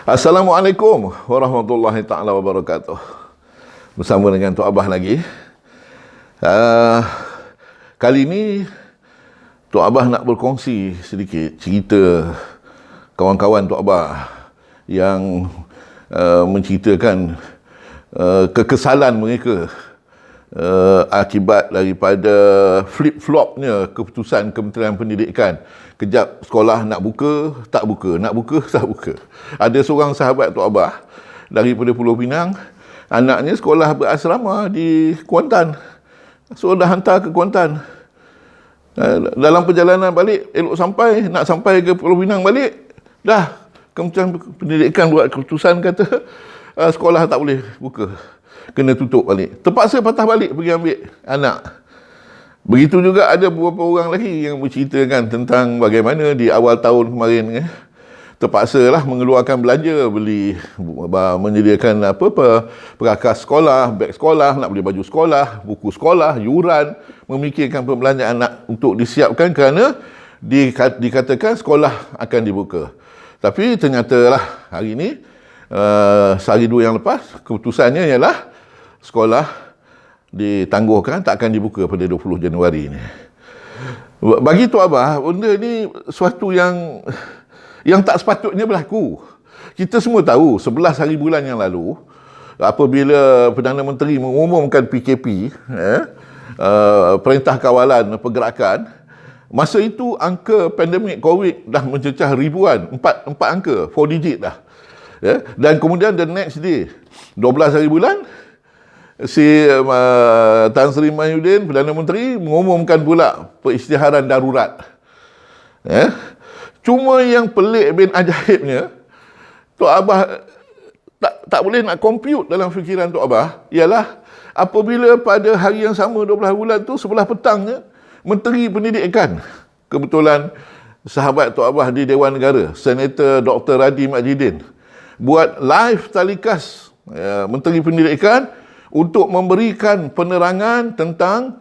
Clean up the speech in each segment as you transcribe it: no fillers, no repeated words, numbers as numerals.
Assalamualaikum warahmatullahi taala wabarakatuh. Bersama dengan Tok Abah lagi. Kali ini Tok Abah nak berkongsi sedikit cerita kawan-kawan Tok Abah yang menceritakan kekesalan mereka akibat daripada flip-flopnya keputusan Kementerian Pendidikan. Kejap sekolah nak buka, tak buka, nak buka, tak buka. Ada seorang sahabat Tok Abah daripada Pulau Pinang, anaknya sekolah berasrama di Kuantan. So dah hantar ke Kuantan. Dalam perjalanan balik, elok sampai, nak sampai ke Pulau Pinang balik, dah Kementerian Pendidikan buat keputusan kata sekolah tak boleh buka, kena tutup balik. Terpaksa patah balik pergi ambil anak. Begitu juga ada beberapa orang lagi yang menceritakan tentang bagaimana di awal tahun kemarin terpaksalah mengeluarkan belanja, beli, menyediakan perkakas sekolah, beg sekolah, nak beli baju sekolah, buku sekolah, yuran, memikirkan pembelanjaan anak untuk disiapkan kerana dikatakan sekolah akan dibuka. Tapi ternyata lah hari ini, sehari dua yang lepas, keputusannya ialah sekolah ditangguhkan, tak akan dibuka pada 20 Januari ni. Bagi Tok Abah, benda ni suatu yang tak sepatutnya berlaku. Kita semua tahu 11 hari bulan yang lalu, apabila Perdana Menteri mengumumkan PKP, Perintah Kawalan Pergerakan, masa itu angka pandemik COVID dah mencecah ribuan, 4 angka, 4 digit dah. Dan kemudian the next day, 12 hari bulan, si Tan Sri Mahyudin, Perdana Menteri, mengumumkan pula perisytiharan darurat. Cuma yang pelik bin ajaibnya, Tok Abah tak boleh nak compute dalam fikiran Tok Abah, ialah apabila pada hari yang sama 12 bulan tu, sebelah petangnya, Menteri Pendidikan, kebetulan sahabat Tok Abah di Dewan Negara, Senator Dr. Radhi Majidin, buat live talikas Menteri Pendidikan untuk memberikan penerangan tentang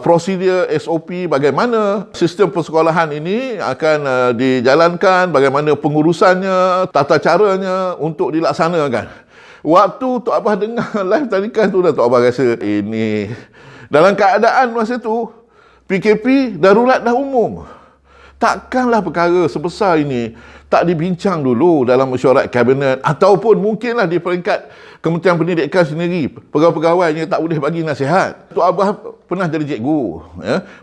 prosedur SOP, bagaimana sistem persekolahan ini akan dijalankan, bagaimana pengurusannya, tata caranya untuk dilaksanakan. Waktu Tok Abah dengar live talikas tu, dah Tok Abah rasa ini dalam keadaan masa tu PKP darurat dah umum. Takkanlah perkara sebesar ini tak dibincang dulu dalam mesyuarat kabinet, ataupun mungkinlah di peringkat Kementerian Pendidikan sendiri, pegawai-pegawainya tak boleh bagi nasihat. Tok Abah pernah jadi cikgu,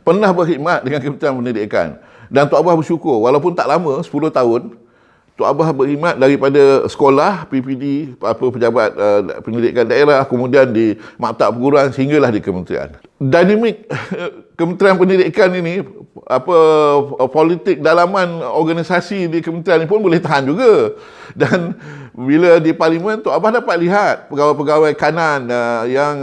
pernah berkhidmat dengan Kementerian Pendidikan, dan Tok Abah bersyukur walaupun tak lama, 10 tahun Tok Abah berkhidmat daripada sekolah PPD, pejabat pendidikan daerah, kemudian di maktab perguruan, sehinggalah di kementerian. Dinamik Kementerian Pendidikan ini, politik dalaman organisasi di kementerian ini pun boleh tahan juga. Dan bila di parlimen, Tok Abah dapat lihat pegawai-pegawai kanan yang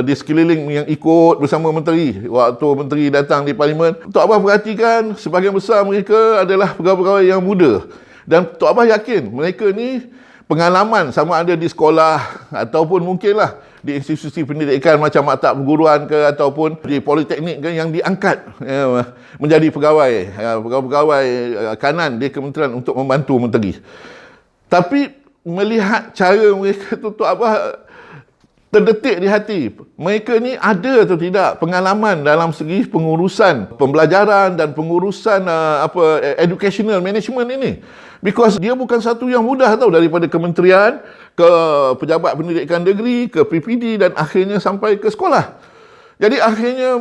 di sekeliling yang ikut bersama menteri. Waktu menteri datang di parlimen, Tok Abah perhatikan sebahagian besar mereka adalah pegawai-pegawai yang muda. Dan Tok Abah yakin mereka ni pengalaman sama ada di sekolah ataupun mungkinlah di institusi pendidikan macam maktab perguruan ke, ataupun di politeknik ke, yang diangkat menjadi pegawai kanan di kementerian untuk membantu menteri. Tapi melihat cara mereka tu, Tok Abah terdetik di hati, mereka ni ada atau tidak pengalaman dalam segi pengurusan pembelajaran dan pengurusan educational management ini. Because dia bukan satu yang mudah tau, daripada kementerian ke pejabat pendidikan negeri, ke PPD, dan akhirnya sampai ke sekolah. Jadi akhirnya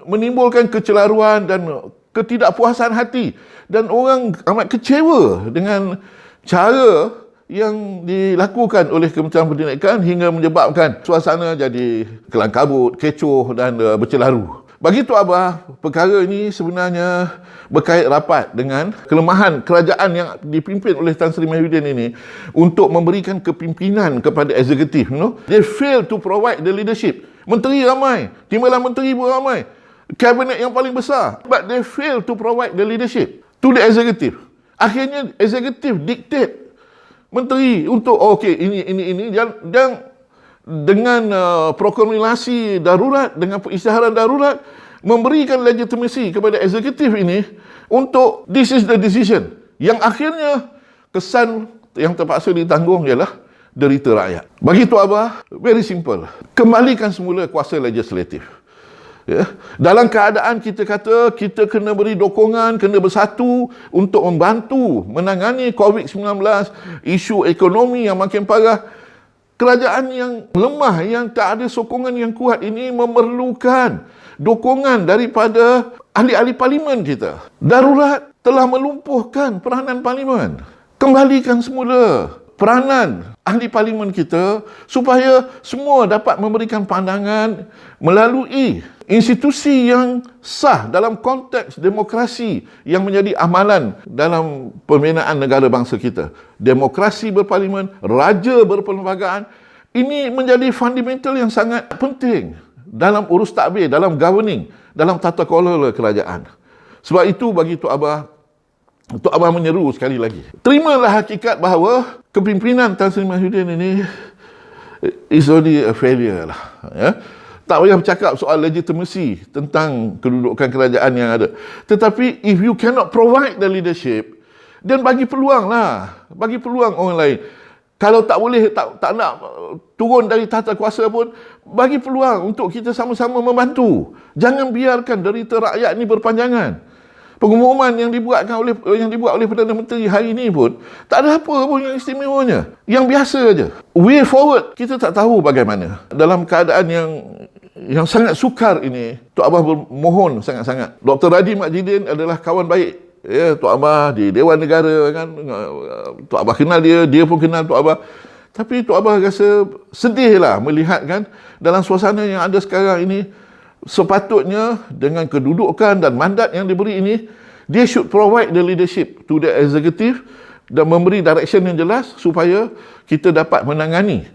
menimbulkan kecelaruan dan ketidakpuasan hati, dan orang amat kecewa dengan cara yang dilakukan oleh Kementerian Pendidikan hingga menyebabkan suasana jadi kelang kabut, kecoh dan bercelaru. Bagi Tok Abah, perkara ini sebenarnya berkait rapat dengan kelemahan kerajaan yang dipimpin oleh Tan Sri Mahyudin ini untuk memberikan kepimpinan kepada eksekutif. They fail to provide the leadership. Menteri ramai, timbalan menteri pun ramai, kabinet yang paling besar, but they fail to provide the leadership to the executive. Akhirnya eksekutif dictate menteri untuk ini dan dengan proklamasi darurat, dengan perisytiharan darurat, memberikan legitimasi kepada eksekutif ini untuk this is the decision, yang akhirnya kesan yang terpaksa ditanggung ialah derita rakyat. Bagi Tok Abah, very simple. Kembalikan semula kuasa legislatif. Ya. Dalam keadaan kita kata kita kena beri dokongan, kena bersatu untuk membantu menangani COVID-19, isu ekonomi yang makin parah, kerajaan yang lemah, yang tak ada sokongan yang kuat ini memerlukan dokongan daripada ahli-ahli parlimen kita. Darurat telah melumpuhkan peranan parlimen. Kembalikan semula peranan ahli parlimen kita supaya semua dapat memberikan pandangan melalui institusi yang sah dalam konteks demokrasi yang menjadi amalan dalam pembinaan negara bangsa kita. Demokrasi berparlimen, raja berperlembagaan, ini menjadi fundamental yang sangat penting dalam urus tadbir, dalam governing, dalam tata kelola kerajaan. Sebab itu bagi Tok Abah menyeru sekali lagi. Terimalah hakikat bahawa kepimpinan Tan Sri Mahyudin ini is only a failure lah. Ya. Tak payah bercakap soal legitimacy tentang kedudukan kerajaan yang ada. Tetapi if you cannot provide the leadership, then bagi peluang lah. Bagi peluang orang lain. Kalau tak boleh, tak nak turun dari tahta kuasa pun, bagi peluang untuk kita sama-sama membantu. Jangan biarkan derita rakyat ini berpanjangan. Pengumuman yang dibuat oleh Perdana Menteri hari ini pun tak ada apa pun yang istimewanya. Yang biasa aja. Way forward kita tak tahu bagaimana. Dalam keadaan yang sangat sukar ini, Tok Abah bermohon sangat-sangat. Dr. Radhi Majidin adalah kawan baik ya Tok Abah di Dewan Negara kan. Tok Abah kenal dia pun kenal Tok Abah. Tapi Tok Abah rasa sedihlah melihat kan dalam suasana yang ada sekarang ini, sepatutnya dengan kedudukan dan mandat yang diberi ini, dia should provide the leadership to the executive dan memberi direction yang jelas supaya kita dapat menangani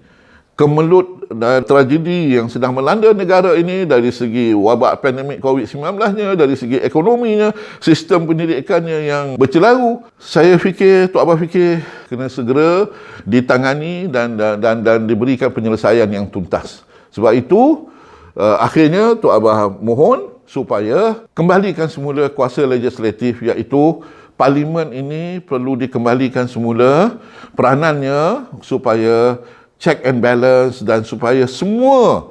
kemelut dan tragedi yang sedang melanda negara ini dari segi wabak pandemik COVID-19-nya, dari segi ekonominya, sistem pendidikannya yang bercelaru. Saya fikir, Tok Abah fikir kena segera ditangani dan diberikan penyelesaian yang tuntas. Sebab itu akhirnya Tok Abah mohon supaya kembalikan semula kuasa legislatif, iaitu parlimen ini perlu dikembalikan semula peranannya supaya check and balance dan supaya semua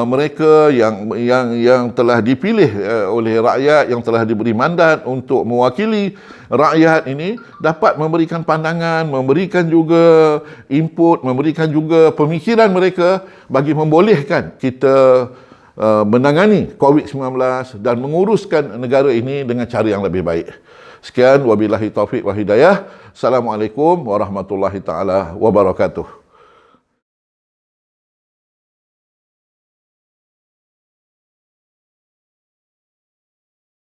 mereka yang telah dipilih oleh rakyat, yang telah diberi mandat untuk mewakili rakyat ini dapat memberikan pandangan, memberikan juga input, memberikan juga pemikiran mereka bagi membolehkan kita menangani COVID-19 dan menguruskan negara ini dengan cara yang lebih baik. Sekian, wabillahi taufiq wa hidayah. Assalamualaikum warahmatullahi taala wabarakatuh.